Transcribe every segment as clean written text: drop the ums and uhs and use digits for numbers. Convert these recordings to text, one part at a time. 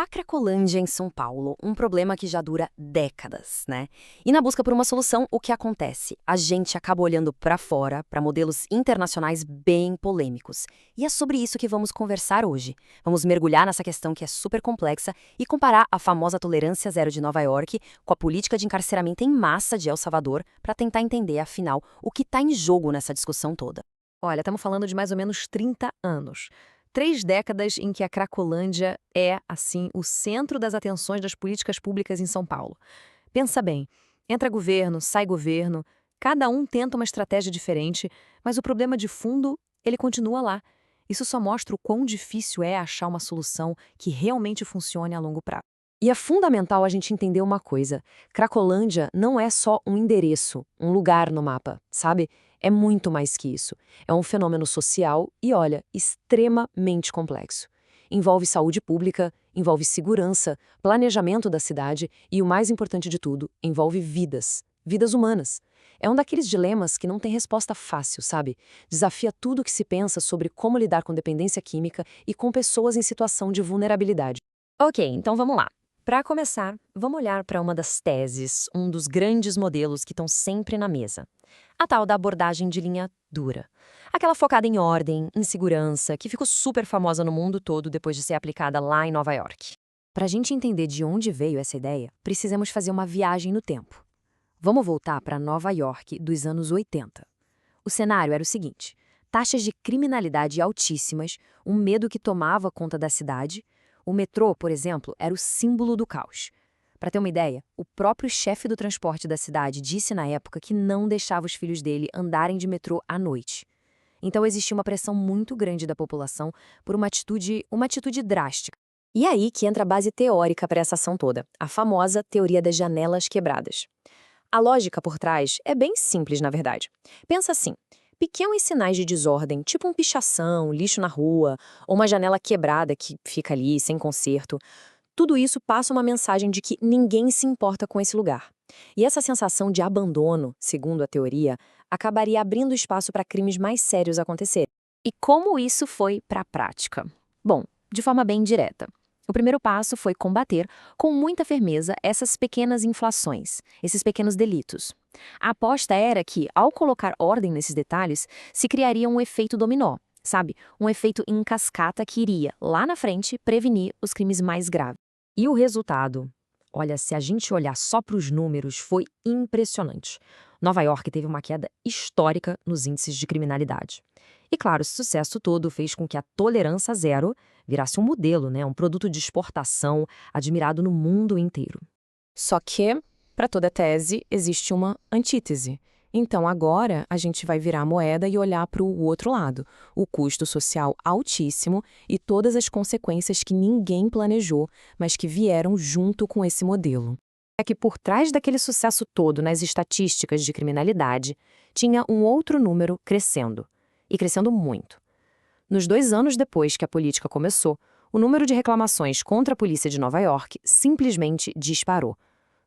A Cracolândia em São Paulo, um problema que já dura décadas, né? E na busca por uma solução, o que acontece? A gente acaba olhando para fora, para modelos internacionais bem polêmicos. E é sobre isso que vamos conversar hoje. Vamos mergulhar nessa questão que é super complexa e comparar a famosa tolerância zero de Nova York com a política de encarceramento em massa de El Salvador para tentar entender, afinal, o que está em jogo nessa discussão toda. Olha, estamos falando de mais ou menos 30 anos. 3 décadas em que a Cracolândia é, assim, o centro das atenções das políticas públicas em São Paulo. Pensa bem, entra governo, sai governo, cada um tenta uma estratégia diferente, mas o problema de fundo, ele continua lá. Isso só mostra o quão difícil é achar uma solução que realmente funcione a longo prazo. E é fundamental a gente entender uma coisa: Cracolândia não é só um endereço, um lugar no mapa, sabe? É muito mais que isso. É um fenômeno social e, olha, extremamente complexo. Envolve saúde pública, envolve segurança, planejamento da cidade e, o mais importante de tudo, envolve vidas, vidas humanas. É um daqueles dilemas que não tem resposta fácil, sabe? Desafia tudo o que se pensa sobre como lidar com dependência química e com pessoas em situação de vulnerabilidade. Ok, então vamos lá. Para começar, vamos olhar para uma das teses, um dos grandes modelos que estão sempre na mesa. A tal da abordagem de linha dura. Aquela focada em ordem, em segurança, que ficou super famosa no mundo todo depois de ser aplicada lá em Nova York. Para a gente entender de onde veio essa ideia, precisamos fazer uma viagem no tempo. Vamos voltar para Nova York dos anos 80. O cenário era o seguinte: taxas de criminalidade altíssimas, um medo que tomava conta da cidade. O metrô, por exemplo, era o símbolo do caos. Para ter uma ideia, o próprio chefe do transporte da cidade disse na época que não deixava os filhos dele andarem de metrô à noite. Então existia uma pressão muito grande da população por uma atitude drástica. E aí que entra a base teórica para essa ação toda, a famosa teoria das janelas quebradas. A lógica por trás é bem simples, na verdade. Pensa assim: pequenos sinais de desordem, tipo um pichação, lixo na rua, ou uma janela quebrada que fica ali sem conserto, tudo isso passa uma mensagem de que ninguém se importa com esse lugar. E essa sensação de abandono, segundo a teoria, acabaria abrindo espaço para crimes mais sérios acontecerem. E como isso foi para a prática? Bom, de forma bem direta. O primeiro passo foi combater com muita firmeza essas pequenas inflações, esses pequenos delitos. A aposta era que, ao colocar ordem nesses detalhes, se criaria um efeito dominó, sabe? Um efeito em cascata que iria, lá na frente, prevenir os crimes mais graves. E o resultado? Olha, se a gente olhar só para os números, foi impressionante. Nova York teve uma queda histórica nos índices de criminalidade. E claro, esse sucesso todo fez com que a tolerância zero virasse um modelo, né? Um produto de exportação admirado no mundo inteiro. Só que, para toda tese, existe uma antítese. Então agora a gente vai virar a moeda e olhar para o outro lado, o custo social altíssimo e todas as consequências que ninguém planejou, mas que vieram junto com esse modelo. É que por trás daquele sucesso todo nas estatísticas de criminalidade, tinha um outro número crescendo, e crescendo muito. Nos 2 anos depois que a política começou, o número de reclamações contra a polícia de Nova York simplesmente disparou.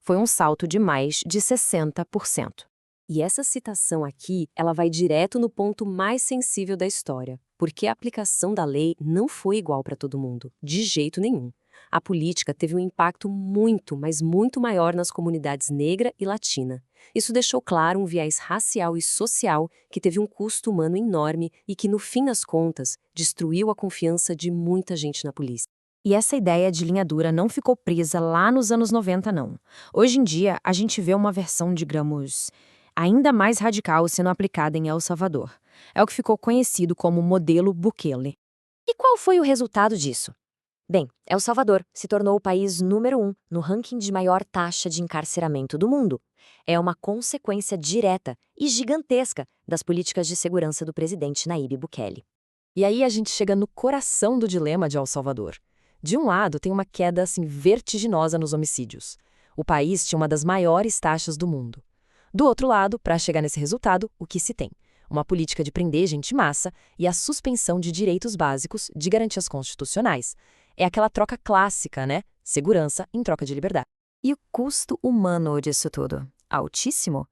Foi um salto de mais de 60%. E essa citação aqui, ela vai direto no ponto mais sensível da história, porque a aplicação da lei não foi igual para todo mundo, de jeito nenhum. A política teve um impacto muito, mas muito maior nas comunidades negra e latina. Isso deixou claro um viés racial e social que teve um custo humano enorme e que, no fim das contas, destruiu a confiança de muita gente na polícia. E essa ideia de linha dura não ficou presa lá nos anos 90, não. Hoje em dia, a gente vê uma versão, digamos, ainda mais radical sendo aplicada em El Salvador. É o que ficou conhecido como modelo Bukele. E qual foi o resultado disso? Bem, El Salvador se tornou o país número 1 no ranking de maior taxa de encarceramento do mundo. É uma consequência direta e gigantesca das políticas de segurança do presidente Nayib Bukele. E aí a gente chega no coração do dilema de El Salvador. De um lado, tem uma queda assim vertiginosa nos homicídios. O país tinha uma das maiores taxas do mundo. Do outro lado, para chegar nesse resultado, o que se tem? Uma política de prender gente em massa e a suspensão de direitos básicos de garantias constitucionais. É aquela troca clássica, né? Segurança em troca de liberdade. E o custo humano disso tudo? Altíssimo?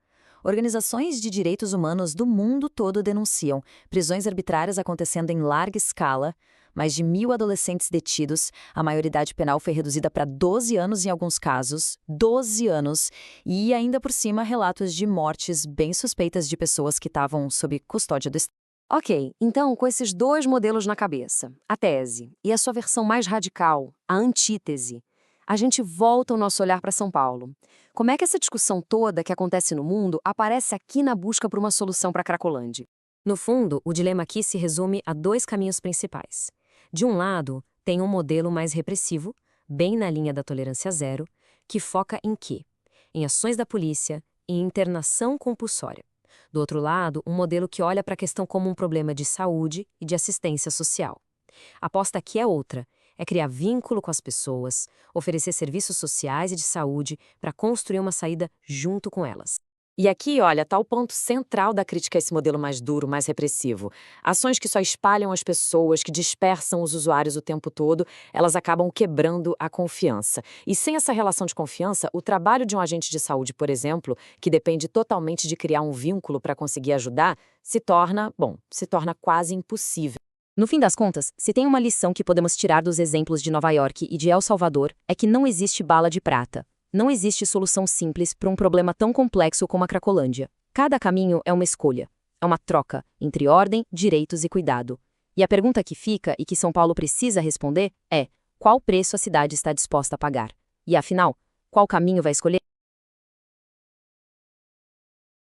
Organizações de direitos humanos do mundo todo denunciam prisões arbitrárias acontecendo em larga escala, mais de 1.000 adolescentes detidos, a maioridade penal foi reduzida para 12 anos em alguns casos, 12 anos, e ainda por cima relatos de mortes bem suspeitas de pessoas que estavam sob custódia do Estado. Ok, então, com esses dois modelos na cabeça, a tese e a sua versão mais radical, a antítese, a gente volta o nosso olhar para São Paulo. Como é que essa discussão toda que acontece no mundo aparece aqui na busca por uma solução para a Cracolândia? No fundo, o dilema aqui se resume a dois caminhos principais. De um lado, tem um modelo mais repressivo, bem na linha da tolerância zero, que foca em quê? Em ações da polícia e internação compulsória. Do outro lado, um modelo que olha para a questão como um problema de saúde e de assistência social. A aposta aqui é outra, é criar vínculo com as pessoas, oferecer serviços sociais e de saúde para construir uma saída junto com elas. E aqui, olha, está o ponto central da crítica a esse modelo mais duro, mais repressivo. Ações que só espalham as pessoas, que dispersam os usuários o tempo todo, elas acabam quebrando a confiança. E sem essa relação de confiança, o trabalho de um agente de saúde, por exemplo, que depende totalmente de criar um vínculo para conseguir ajudar, se torna quase impossível. No fim das contas, se tem uma lição que podemos tirar dos exemplos de Nova York e de El Salvador, é que não existe bala de prata. Não existe solução simples para um problema tão complexo como a Cracolândia. Cada caminho é uma escolha. É uma troca entre ordem, direitos e cuidado. E a pergunta que fica e que São Paulo precisa responder é: qual preço a cidade está disposta a pagar? E afinal, qual caminho vai escolher?